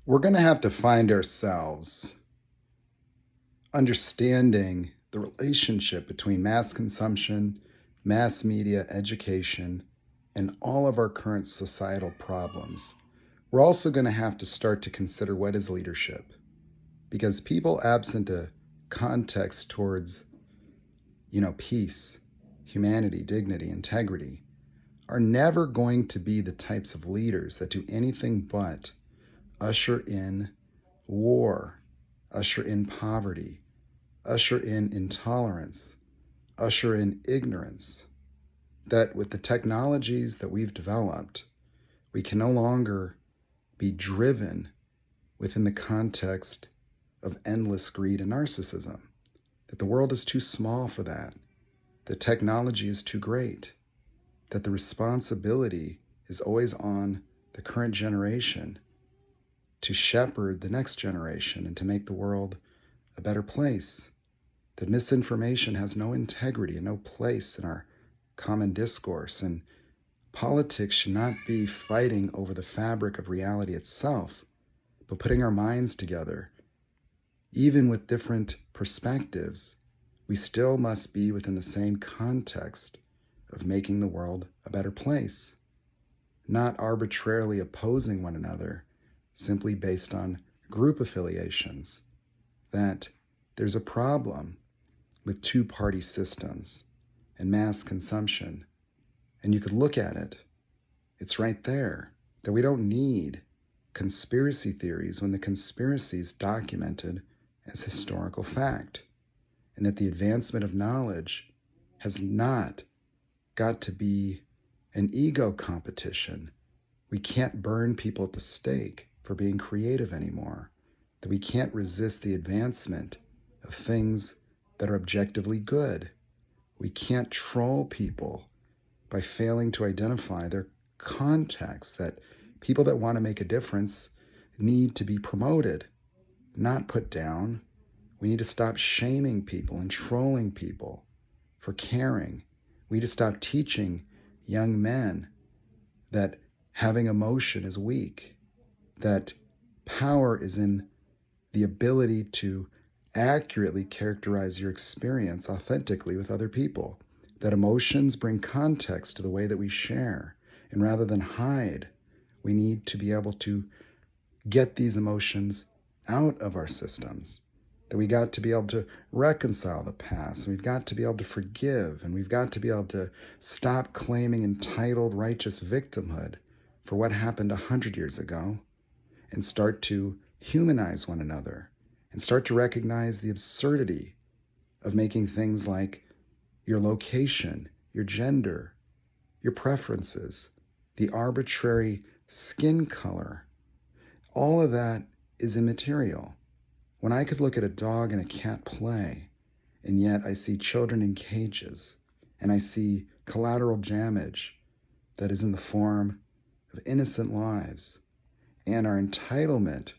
We're going to have to find ourselves understanding the relationship between mass consumption, mass media, education, and all of our current societal problems. We're also going to have to start to consider what is leadership, because people absent a context towards, peace, humanity, dignity, integrity, are never going to be the types of leaders that do anything but usher in war, usher in poverty, usher in intolerance, usher in ignorance. That with the technologies that we've developed, we can no longer be driven within the context of endless greed and narcissism. That the world is too small for that. The technology is too great. That the responsibility is always on the current generation to shepherd the next generation and to make the world a better place. That misinformation has no integrity and no place in our common discourse, and politics should not be fighting over the fabric of reality itself, but putting our minds together. Even with different perspectives, we still must be within the same context of making the world a better place, not arbitrarily opposing one another simply based on group affiliations. That there's a problem with two-party systems and mass consumption. And you could look at it. It's right there. That we don't need conspiracy theories when the conspiracy is documented as historical fact. And that the advancement of knowledge has not got to be an ego competition. We can't burn people at the stake for being creative anymore. That we can't resist the advancement of things that are objectively good. We can't troll people by failing to identify their context, that people that want to make a difference need to be promoted, not put down. We need to stop shaming people and trolling people for caring. We need to stop teaching young men that having emotion is weak, that power is in the ability to accurately characterize your experience authentically with other people, that emotions bring context to the way that we share. And rather than hide, we need to be able to get these emotions out of our systems. That we got to be able to reconcile the past, and we've got to be able to forgive, and we've got to be able to stop claiming entitled righteous victimhood for what happened 100 years ago, and start to humanize one another, and start to recognize the absurdity of making things like your location, your gender, your preferences, the arbitrary skin color. All of that is immaterial. When I could look at a dog and a cat play, and yet I see children in cages, and I see collateral damage that is in the form of innocent lives, and our entitlement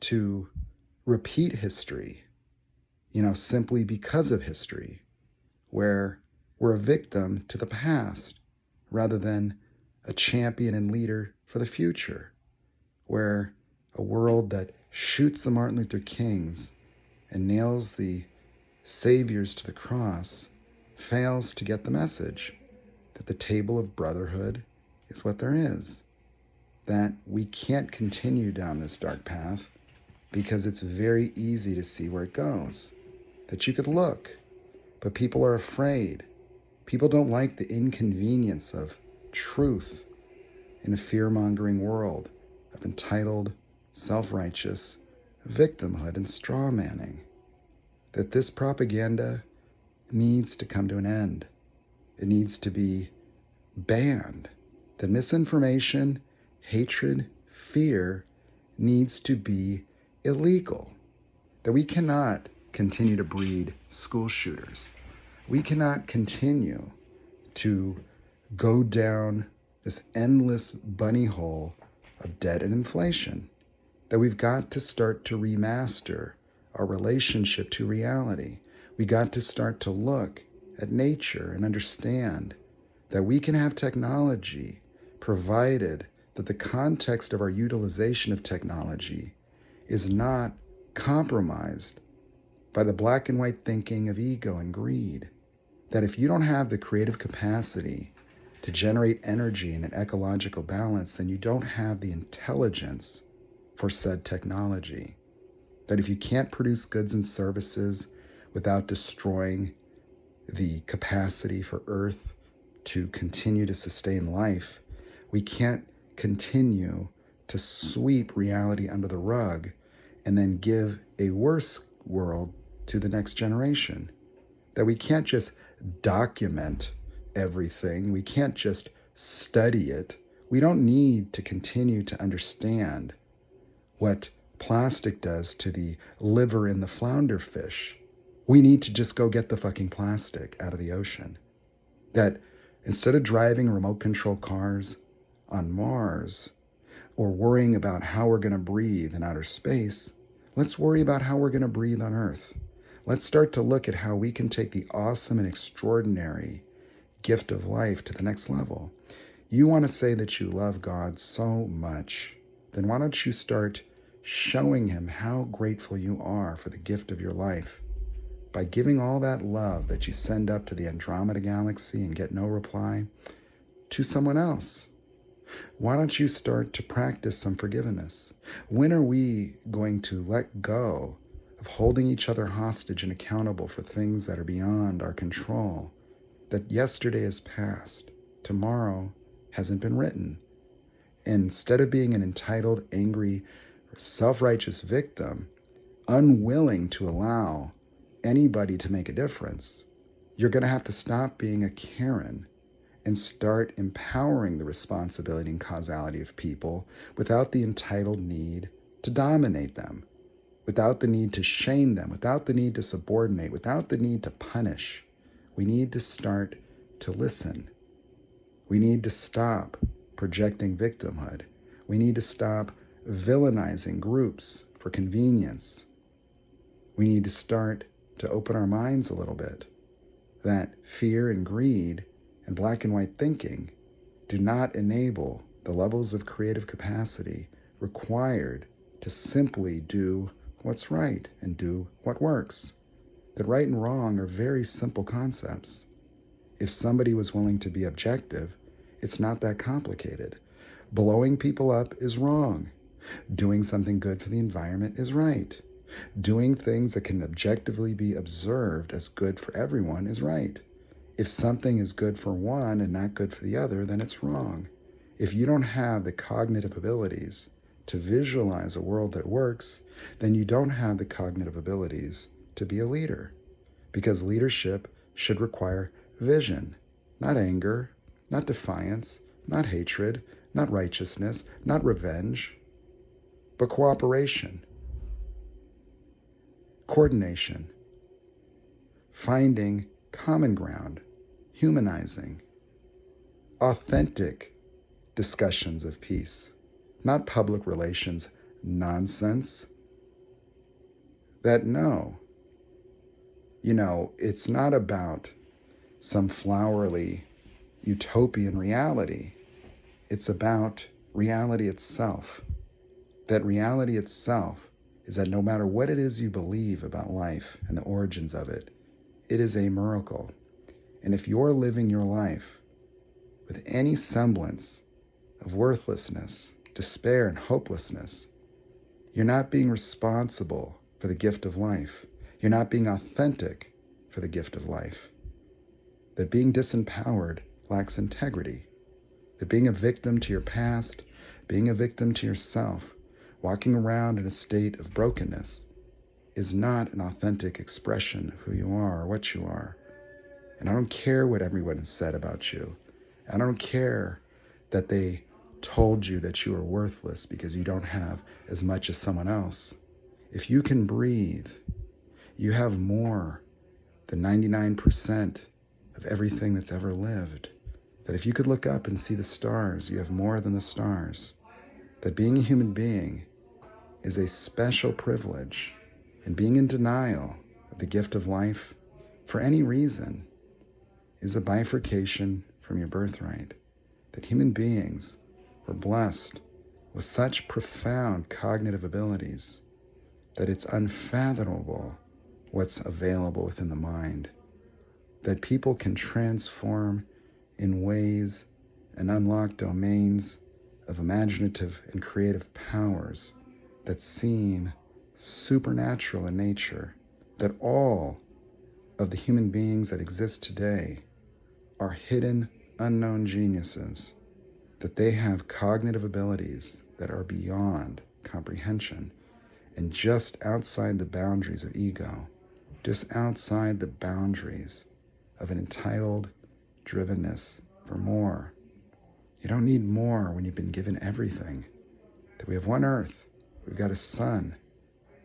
to repeat history, simply because of history, where we're a victim to the past rather than a champion and leader for the future, where a world that shoots the Martin Luther Kings and nails the saviors to the cross fails to get the message that the table of brotherhood is what there is, that we can't continue down this dark path because it's very easy to see where it goes, that you could look, but people are afraid. People don't like the inconvenience of truth in a fear-mongering world of entitled, self-righteous victimhood and straw-manning. That this propaganda needs to come to an end. It needs to be banned. That misinformation, hatred, fear needs to be illegal. That we cannot continue to breed school shooters. We cannot continue to go down this endless bunny hole of debt and inflation. That we've got to start to remaster our relationship to reality. We got to start to look at nature and understand that we can have technology provided that the context of our utilization of technology is not compromised by the black and white thinking of ego and greed. That if you don't have the creative capacity to generate energy in an ecological balance, then you don't have the intelligence for said technology. That if you can't produce goods and services without destroying the capacity for Earth to continue to sustain life, we can't continue to sweep reality under the rug and then give a worse world to the next generation. That we can't just document everything. We can't just study it. We don't need to continue to understand what plastic does to the liver in the flounder fish. We need to just go get the fucking plastic out of the ocean. That instead of driving remote control cars on Mars or worrying about how we're going to breathe in outer space, let's worry about how we're going to breathe on Earth. Let's start to look at how we can take the awesome and extraordinary gift of life to the next level. You want to say that you love God so much, then why don't you start showing him how grateful you are for the gift of your life by giving all that love that you send up to the Andromeda Galaxy and get no reply to someone else. Why don't you start to practice some forgiveness? When are we going to let go of holding each other hostage and accountable for things that are beyond our control? That yesterday is past, tomorrow hasn't been written. And instead of being an entitled, angry, self-righteous victim, unwilling to allow anybody to make a difference, you're going to have to stop being a Karen and start empowering the responsibility and causality of people without the entitled need to dominate them, without the need to shame them, without the need to subordinate, without the need to punish. We need to start to listen. We need to stop projecting victimhood. We need to stop villainizing groups for convenience. We need to start to open our minds a little bit that fear and greed and black and white thinking do not enable the levels of creative capacity required to simply do what's right and do what works. That right and wrong are very simple concepts. If somebody was willing to be objective, it's not that complicated. Blowing people up is wrong. Doing something good for the environment is right. Doing things that can objectively be observed as good for everyone is right. If something is good for one and not good for the other, then it's wrong. If you don't have the cognitive abilities to visualize a world that works, then you don't have the cognitive abilities to be a leader. Because leadership should require vision, not anger, not defiance, not hatred, not righteousness, not revenge, but cooperation, coordination, finding common ground, humanizing, authentic discussions of peace, not public relations nonsense. That it's not about some flowery utopian reality. It's about reality itself. That reality itself is that no matter what it is you believe about life and the origins of it, it is a miracle. And if you're living your life with any semblance of worthlessness, despair, and hopelessness, you're not being responsible for the gift of life. You're not being authentic for the gift of life. That being disempowered lacks integrity. That being a victim to your past, being a victim to yourself, walking around in a state of brokenness is not an authentic expression of who you are or what you are. And I don't care what everyone has said about you. I don't care that they told you that you are worthless because you don't have as much as someone else. If you can breathe, you have more than 99% of everything that's ever lived. That if you could look up and see the stars, you have more than the stars. That being a human being is a special privilege, and being in denial of the gift of life for any reason is a bifurcation from your birthright. That human beings We're blessed with such profound cognitive abilities that it's unfathomable what's available within the mind, that people can transform in ways and unlock domains of imaginative and creative powers that seem supernatural in nature, that all of the human beings that exist today are hidden, unknown geniuses, that they have cognitive abilities that are beyond comprehension and just outside the boundaries of ego, just outside the boundaries of an entitled drivenness for more. You don't need more when you've been given everything. That we have one earth, we've got a sun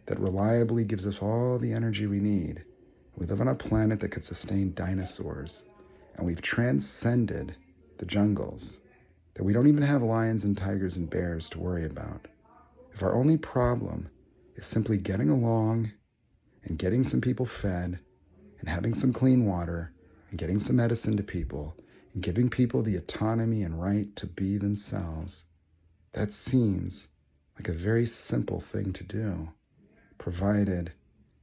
that reliably gives us all the energy we need. We live on a planet that could sustain dinosaurs, and we've transcended the jungles, that we don't even have lions and tigers and bears to worry about. If our only problem is simply getting along and getting some people fed and having some clean water and getting some medicine to people and giving people the autonomy and right to be themselves, that seems like a very simple thing to do, provided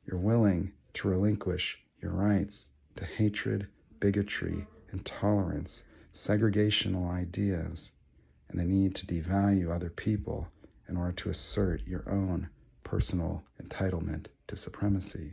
you're willing to relinquish your rights to hatred, bigotry, intolerance, segregational ideas, and the need to devalue other people in order to assert your own personal entitlement to supremacy.